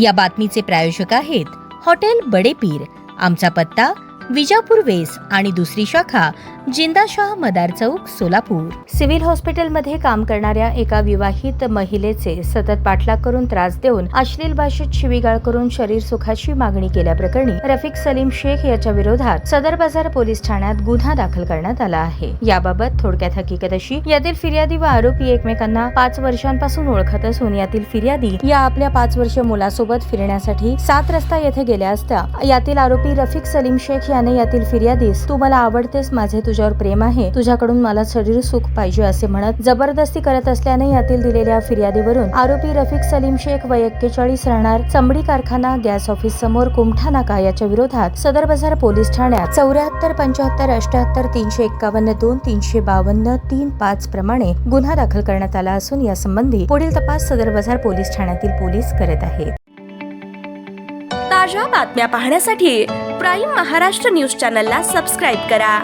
या बातमीचे प्रायोजक आहेत हॉटेल बडे पीर। आमचा पत्ता विजापूर वेस आणि दुसरी शाखा जिंदाशाह मदार चौक सोलापूर। सिव्हिल हॉस्पिटलमध्ये काम करणाऱ्या एका विवाहित महिलेचे सतत पाठलाग करून त्रास देऊन अश्लील भाषेत शिवीगाळ करून शरीर सुखाची मागणी केल्याप्रकरणी रफिक सलीम शेख याच्या विरोधात सदर बाजार पोलीस ठाण्यात गुन्हा दाखल करण्यात आला आहे। याबाबत थोडक्यात हकीकत अशी, यातील फिर्यादी व आरोपी एकमेकांना 5 वर्षांपासून ओळखत असून यातील फिर्यादी या आपल्या 5 वर्षीय मुलासोबत फिरण्यासाठी 7 रस्ता येथे गेल्या असता यातील आरोपी रफिक सलीम शेख याने यातील फिर्यादीस "तू मला आवडतेस, माझे तुझ्यावर प्रेम आहे, तुझ्याकडून मला शरीर सुख पाहिजे" असे म्हणत जबरदस्ती करत असल्याने यातील दिलेल्या फिर्यादीवरून आरोपी रफिक सलीम शेख वय 41 राहणार चमडी कारखाना गॅस ऑफिस समोर कुमठा नाका याच्या विरोधात सदर बाजार पोलीस ठाण्यात 74 75 78 351 2 352 35 प्रमाणे गुन्हा दाखल करण्यात आला असून यासंबंधी पुढील तपास सदर बाजार पोलीस ठाण्यातील पोलीस करत आहेत। ताज्या बातम्या पाहण्यासाठी प्राईम महाराष्ट्र न्यूज चॅनलला सबस्क्राईब करा।